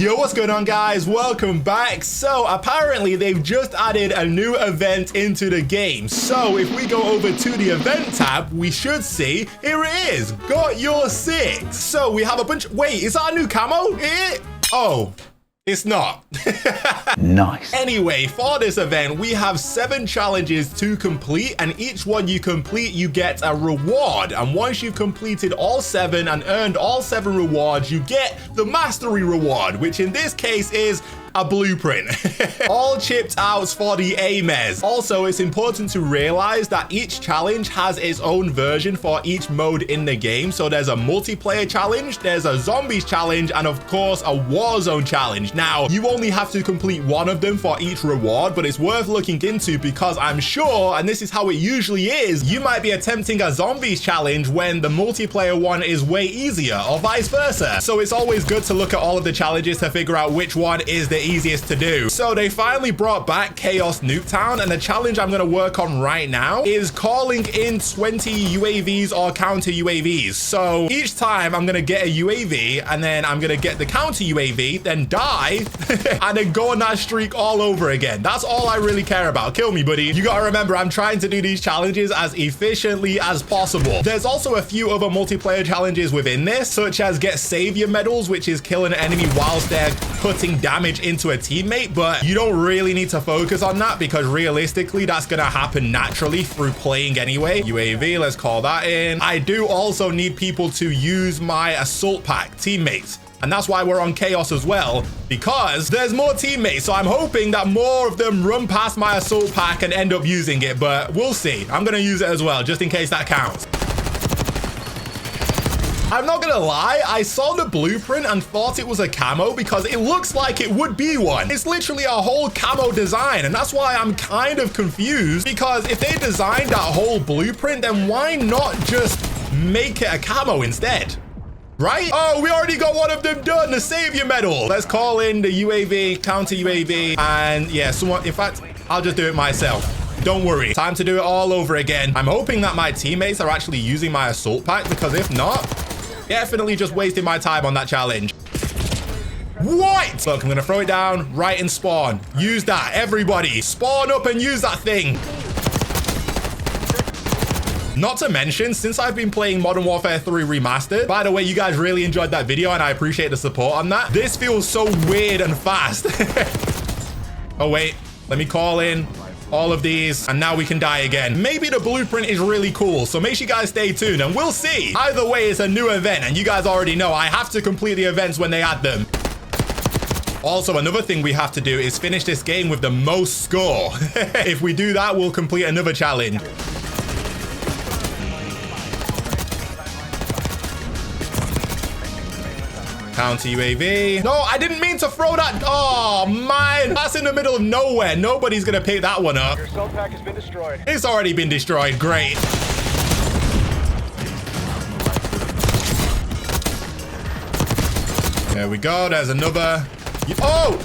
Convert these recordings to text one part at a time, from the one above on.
Yo, what's going on, guys? Welcome back. So apparently they've just added a new event into the game. So if we go over to the event tab, we should see, here it is, got your 6. So we have a bunch. Wait, is that a new camo? Oh, it's not. Nice. Anyway, for this event, we have 7 challenges to complete, and each one you complete, you get a reward. And once you've completed all 7 and earned all 7 rewards, you get the mastery reward, which in this case is a blueprint. All chipped outs for the AMES. Also, it's important to realize that each challenge has its own version for each mode in the game. So there's a multiplayer challenge, there's a zombies challenge, and of course a Warzone challenge. Now, you only have to complete one of them for each reward, but it's worth looking into because I'm sure, and this is how it usually is, you might be attempting a zombies challenge when the multiplayer one is way easier, or vice versa. So it's always good to look at all of the challenges to figure out which one is the easiest to do. So they finally brought back Chaos Nuketown, and the challenge I'm going to work on right now is calling in 20 UAVs or counter UAVs. So each time I'm going to get a UAV, and then I'm going to get the counter UAV, then die, and then go on that streak all over again. That's all I really care about. Kill me, buddy. You got to remember, I'm trying to do these challenges as efficiently as possible. There's also a few other multiplayer challenges within this, such as get savior medals, which is kill an enemy whilst they're putting damage into a teammate, but you don't really need to focus on that because realistically that's gonna happen naturally through playing anyway. UAV, let's call that in. I do also need people to use my assault pack, teammates. And that's why we're on Chaos as well, because there's more teammates. So I'm hoping that more of them run past my assault pack and end up using it, but we'll see. I'm gonna use it as well, just in case that counts. I'm not gonna lie, I saw the blueprint and thought it was a camo because it looks like it would be one. It's literally a whole camo design, and that's why I'm kind of confused, because if they designed that whole blueprint, then why not just make it a camo instead? Right? Oh, we already got one of them done, the savior medal. Let's call in the UAV, counter UAV, and yeah, someone, in fact, I'll just do it myself. Don't worry, time to do it all over again. I'm hoping that my teammates are actually using my assault pack, because if not, definitely just wasting my time on that challenge. What? Look, I'm gonna throw it down right in spawn. Use that, everybody. Spawn up and use that thing. Not to mention, since I've been playing Modern Warfare 3 Remastered, by the way, you guys really enjoyed that video and I appreciate the support on that. This feels so weird and fast. Oh wait, let me call in all of these, and now we can die again. Maybe the blueprint is really cool, so make sure you guys stay tuned and we'll see. Either way, it's a new event, and you guys already know I have to complete the events when they add them. Also, another thing we have to do is finish this game with the most score. If we do that, we'll complete another challenge. Counter UAV. No, I didn't mean to throw that. Oh, man. That's in the middle of nowhere. Nobody's going to pick that one up. Your assault pack has been destroyed. It's already been destroyed. Great. There we go. There's another. Oh,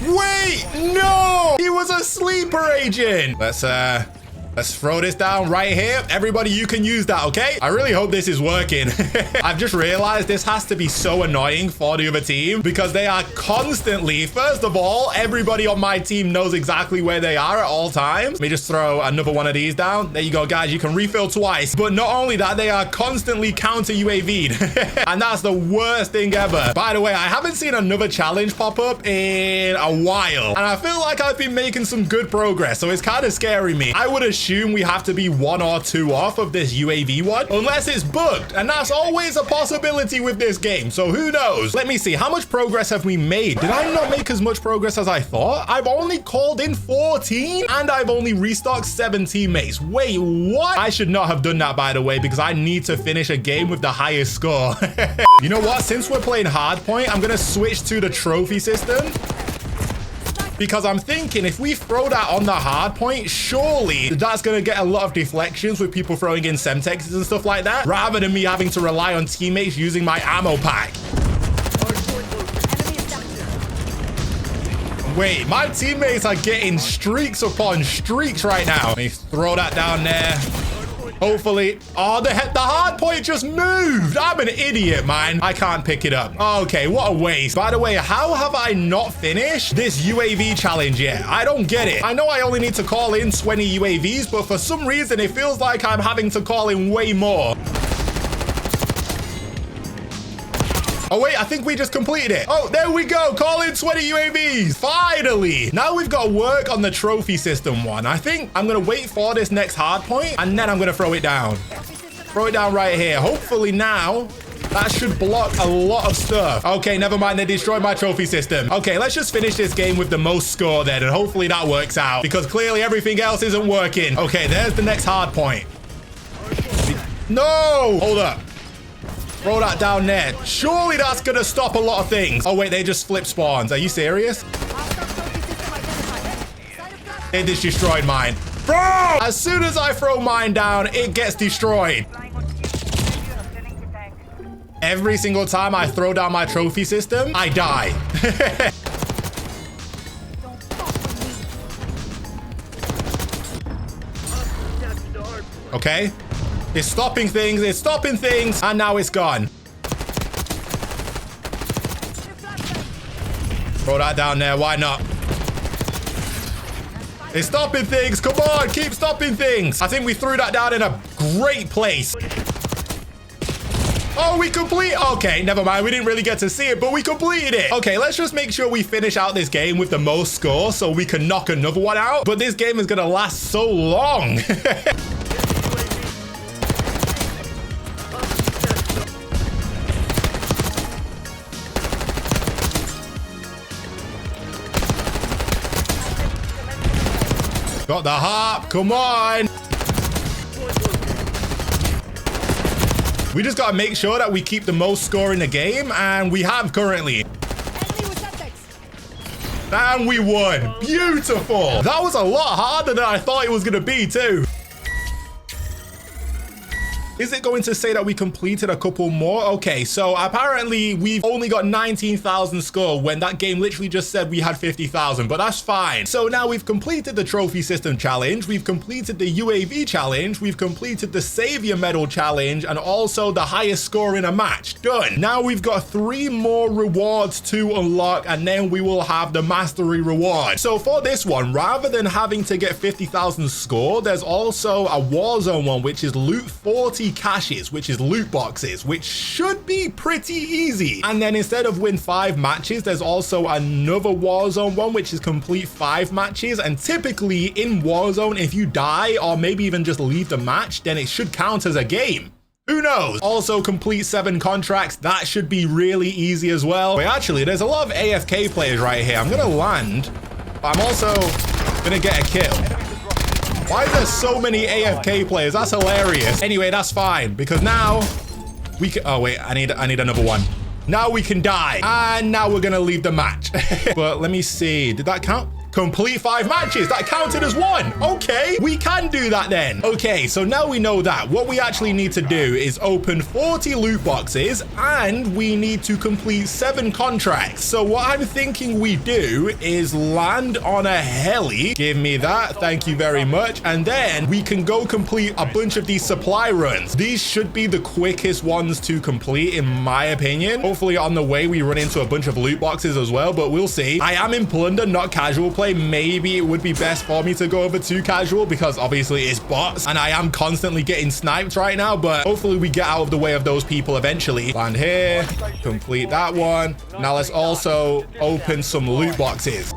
wait. No. He was a sleeper agent. Let's throw this down right here. Everybody, you can use that, okay? I really hope this is working. I've just realized this has to be so annoying for the other team because they are constantly, first of all, everybody on my team knows exactly where they are at all times. Let me just throw another one of these down. There you go, guys. You can refill twice. But not only that, they are constantly counter UAV'd. And that's the worst thing ever. By the way, I haven't seen another challenge pop up in a while. And I feel like I've been making some good progress. So it's kind of scaring me. I would assume we have to be 1 or 2 off of this UAV one, unless it's bugged, and that's always a possibility with this game, so who knows. Let me see, how much progress have we made? Did I not make as much progress as I thought? I've only called in 14 and I've only restocked 7 teammates. Wait, what? I should not have done that, by the way, because I need to finish a game with the highest score. You know what, since we're playing hardpoint, I'm gonna switch to the trophy system, because I'm thinking if we throw that on the hard point, surely that's going to get a lot of deflections with people throwing in Semtexes and stuff like that, rather than me having to rely on teammates using my ammo pack. Wait, my teammates are getting streaks upon streaks right now. Let me throw that down there. Hopefully. Oh, the hard point just moved. I'm an idiot, man. I can't pick it up. Okay, what a waste. By the way, how have I not finished this UAV challenge yet? I don't get it. I know I only need to call in 20 UAVs, but for some reason, it feels like I'm having to call in way more. Oh, wait, I think we just completed it. Oh, there we go. Call in 20 UAVs. Finally. Now we've got to work on the trophy system one. I think I'm going to wait for this next hard point, and then I'm going to throw it down. Throw it down right here. Hopefully now that should block a lot of stuff. Okay, never mind. They destroyed my trophy system. Okay, let's just finish this game with the most score then, and hopefully that works out because clearly everything else isn't working. Okay, there's the next hard point. No! Hold up. Throw that down there. Surely that's gonna stop a lot of things. Oh, wait, they just flip spawns. Are you serious? They just destroyed mine. Bro! As soon as I throw mine down, it gets destroyed. Every single time I throw down my trophy system, I die. Okay. It's stopping things, and now it's gone. Throw that down there, why not? It's stopping things, come on, keep stopping things. I think we threw that down in a great place. Oh, we complete. Okay, never mind. We didn't really get to see it, but we completed it. Okay, let's just make sure we finish out this game with the most score so we can knock another one out. But this game is going to last so long. Got the harp. Come on. We just got to make sure that we keep the most score in the game, and we have currently. And we won. Beautiful. That was a lot harder than I thought it was going to be, too. Is it going to say that we completed a couple more? Okay, so apparently we've only got 19,000 score when that game literally just said we had 50,000, but that's fine. So now we've completed the trophy system challenge, we've completed the UAV challenge, we've completed the savior medal challenge, and also the highest score in a match. Done. Now we've got 3 more rewards to unlock, and then we will have the mastery reward. So for this one, rather than having to get 50,000 score, there's also a Warzone one, which is loot 40 caches, which is loot boxes, which should be pretty easy. And then instead of win 5 matches, there's also another Warzone one, which is complete 5 matches. And typically in Warzone, if you die or maybe even just leave the match, then it should count as a game. Who knows? Also complete 7 contracts. That should be really easy as well. Wait, actually, there's a lot of AFK players right here. I'm gonna land, but I'm also gonna get a kill. Why is there so many AFK players? That's hilarious. Anyway, that's fine because now we can. Oh wait, I need another one. Now we can die, and now we're gonna leave the match. But let me see. Did that count? Complete 5 matches. That counted as 1. Okay, we can do that then. Okay, so now we know that. What we actually need to do is open 40 loot boxes, and we need to complete 7 contracts. So what I'm thinking we do is land on a heli. Give me that. Thank you very much. And then we can go complete a bunch of these supply runs. These should be the quickest ones to complete, in my opinion. Hopefully on the way we run into a bunch of loot boxes as well, but we'll see. I am in plunder, not casual play. Maybe it would be best for me to go over to casual because obviously it's bots and I am constantly getting sniped right now, but hopefully we get out of the way of those people eventually. Land here, complete that one. Now let's also open some loot boxes.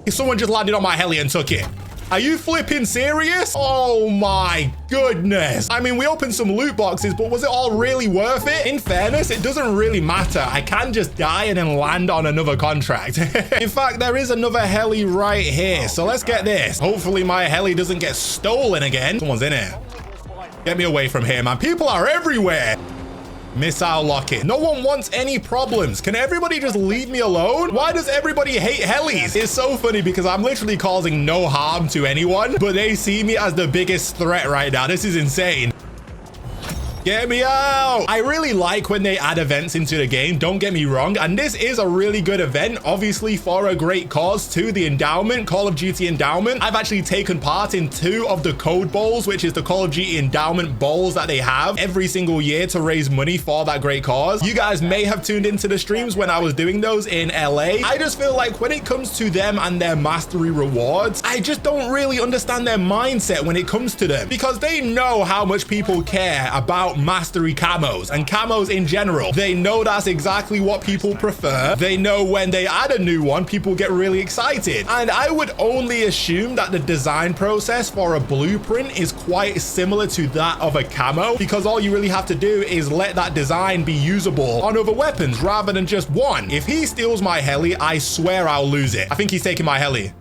Someone just landed on my heli and took it. Are you flipping serious? Oh my goodness. I mean, we opened some loot boxes, but was it all really worth it? In fairness, it doesn't really matter. I can just die and then land on another contract. In fact, there is another heli right here. So let's get this. Hopefully my heli doesn't get stolen again. Someone's in it. Get me away from here, man. People are everywhere. Missile locket. No one wants any problems. Can everybody just leave me alone? Why does everybody hate helis? It's so funny because I'm literally causing no harm to anyone, but they see me as the biggest threat right now. This is insane. Get me out. I really like when they add events into the game, don't get me wrong, and this is a really good event, obviously for a great cause too, the endowment, Call of Duty endowment. I've actually taken part in 2 of the code bowls, which is the Call of Duty endowment bowls that they have every single year to raise money for that great cause. You guys may have tuned into the streams when I was doing those in LA. I just feel like when it comes to them and their mastery rewards, I just don't really understand their mindset when it comes to them, because they know how much people care about mastery camos and camos in general. They know that's exactly what people prefer. They know when they add a new one, people get really excited. And I would only assume that the design process for a blueprint is quite similar to that of a camo, because all you really have to do is let that design be usable on other weapons rather than just one. If he steals my heli, I swear I'll lose it. I think he's taking my heli.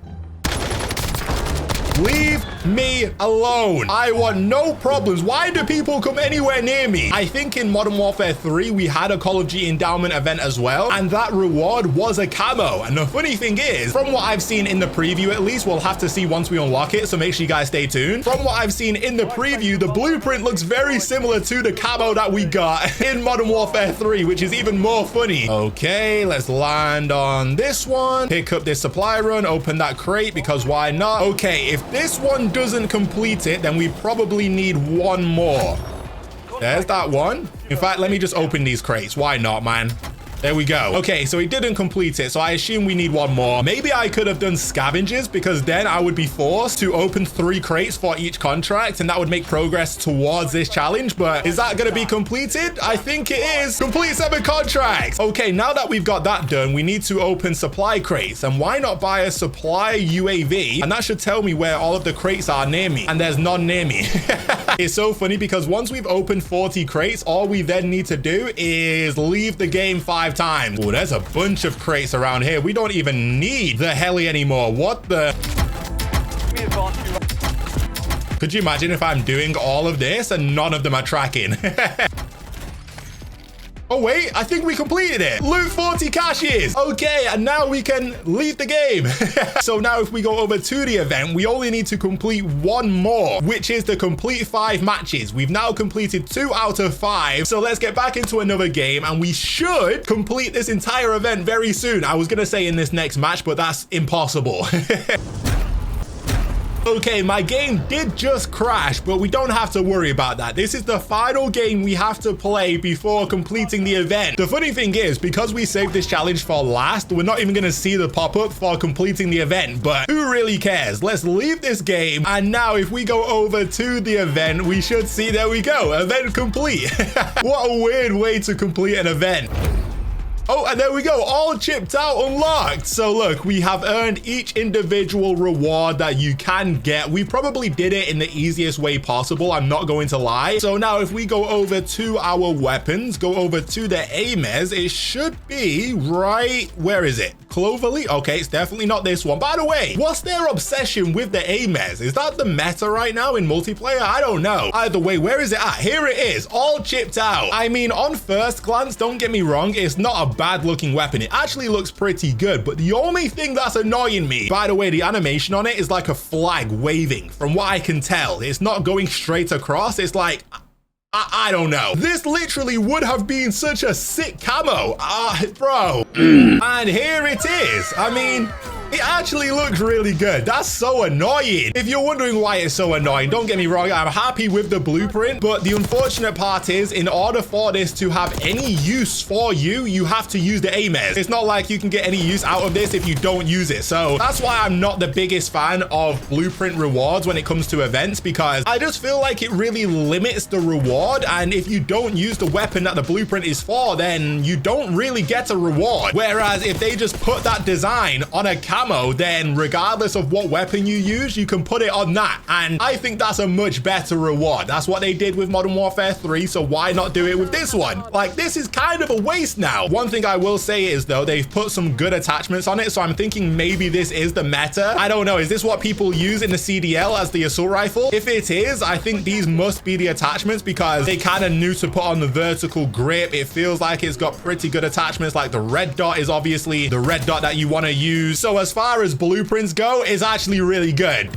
Leave me alone. I want no problems. Why do people come anywhere near me? I think in Modern Warfare 3, we had a Call of Duty endowment event as well, and that reward was a camo. And the funny thing is, from what I've seen in the preview, at least, we'll have to see once we unlock it, so make sure you guys stay tuned. From what I've seen in the preview, the blueprint looks very similar to the camo that we got in Modern Warfare 3, which is even more funny. Okay, let's land on this one. Pick up this supply run, open that crate, because why not? Okay, if this one doesn't complete it, then we probably need one more. There's that one. In fact, let me just open these crates. Why not, man? There we go. Okay, so he didn't complete it, so I assume we need one more. Maybe I could have done scavengers, because then I would be forced to open 3 crates for each contract, and that would make progress towards this challenge. But is that going to be completed? I think it is. Complete 7 contracts. Okay, now that we've got that done, we need to open supply crates. And why not buy a supply UAV? And that should tell me where all of the crates are near me, and there's none near me. It's so funny because once we've opened 40 crates, all we then need to do is leave the game 5 times. Oh, there's a bunch of crates around here. We don't even need the heli anymore. What the? Could you imagine if I'm doing all of this and none of them are tracking? Oh, wait, I think we completed it. Loot 40 caches. Okay, and now we can leave the game. So now if we go over to the event, we only need to complete one more, which is to complete 5 matches. We've now completed 2 out of 5. So let's get back into another game, and we should complete this entire event very soon. I was going to say in this next match, but that's impossible. Okay, my game did just crash, but we don't have to worry about that. This is the final game we have to play before completing the event. The funny thing is, because we saved this challenge for last, we're not even going to see the pop-up for completing the event, but who really cares? Let's leave this game, and now if we go over to the event, we should see, there we go, event complete. What a weird way to complete an event. Oh, and there we go, all chipped out, unlocked. So look, we have earned each individual reward that you can get. We probably did it in the easiest way possible, I'm not going to lie. So now if we go over to our weapons, go over to the AMES, it should be right, where is it? Cloverleaf? Okay, it's definitely not this one. By the way, what's their obsession with the AMES? Is that the meta right now in multiplayer? I don't know. Either way, where is it at? Here it is, all chipped out. I mean, on first glance, don't get me wrong, it's not a bad looking weapon. It actually looks pretty good, but the only thing that's annoying me, by the way, the animation on it is like a flag waving. From what I can tell, it's not going straight across. It's like, I don't know. This literally would have been such a sick camo. Bro. And here it is. I mean, it actually looks really good. That's so annoying. If you're wondering why it's so annoying, don't get me wrong, I'm happy with the blueprint, but the unfortunate part is, in order for this to have any use for you, you have to use the AMES. It's not like you can get any use out of this if you don't use it. So that's why I'm not the biggest fan of blueprint rewards when it comes to events, because I just feel like it really limits the reward. And if you don't use the weapon that the blueprint is for, then you don't really get a reward. Whereas if they just put that design on a camo, then regardless of what weapon you use, you can put it on that. And I think that's a much better reward. That's what they did with Modern Warfare 3, so why not do it with this one? Like, this is kind of a waste now. One thing I will say is, though, they've put some good attachments on it, so I'm thinking maybe this is the meta. I don't know. Is this what people use in the CDL as the assault rifle? If it is, I think these must be the attachments, because they kind of knew to put on the vertical grip. It feels like it's got pretty good attachments. Like the red dot is obviously the red dot that you want to use. So as far as blueprints go, it's actually really good.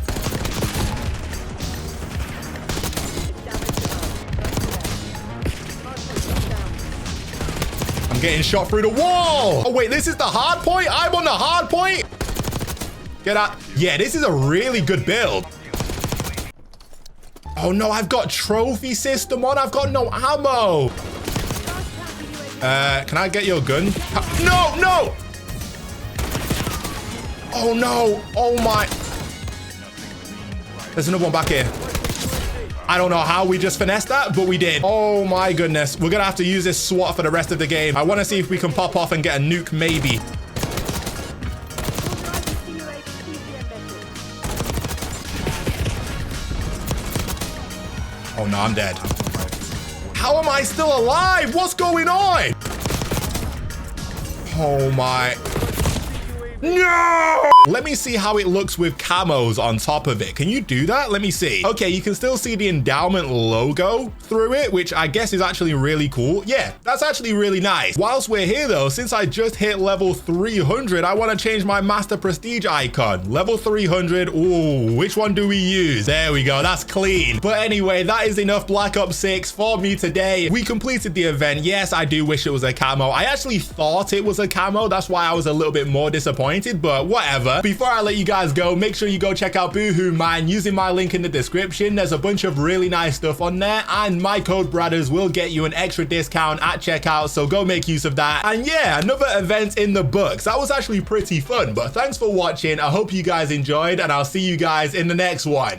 I'm getting shot through the wall. Oh, wait, this is the hard point? I'm on the hard point? Get out. Yeah, this is a really good build. Oh, no, I've got trophy system on. I've got no ammo. Can I get your gun? No, no. Oh, no. Oh, my. There's another one back here. I don't know how we just finessed that, but we did. Oh my goodness. We're gonna have to use this SWAT for the rest of the game. I wanna see if we can pop off and get a nuke, maybe. Oh no, I'm dead. How am I still alive? What's going on? Oh my. No! Let me see how it looks with camos on top of it. Can you do that? Let me see. Okay, you can still see the endowment logo through it, which I guess is actually really cool. Yeah, that's actually really nice. Whilst we're here though, since I just hit level 300, I want to change my master prestige icon. Level 300. Ooh, which one do we use? There we go. That's clean. But anyway, that is enough Black Ops 6 for me today. We completed the event. Yes, I do wish it was a camo. I actually thought it was a camo. That's why I was a little bit more disappointed. But whatever. Before I let you guys go, make sure you go check out Boohoo Mine using my link in the description. There's a bunch of really nice stuff on there, and my code Braderz will get you an extra discount at checkout, so go make use of that. And yeah, another event in the books. That was actually pretty fun, but thanks for watching. I hope you guys enjoyed, and I'll see you guys in the next one.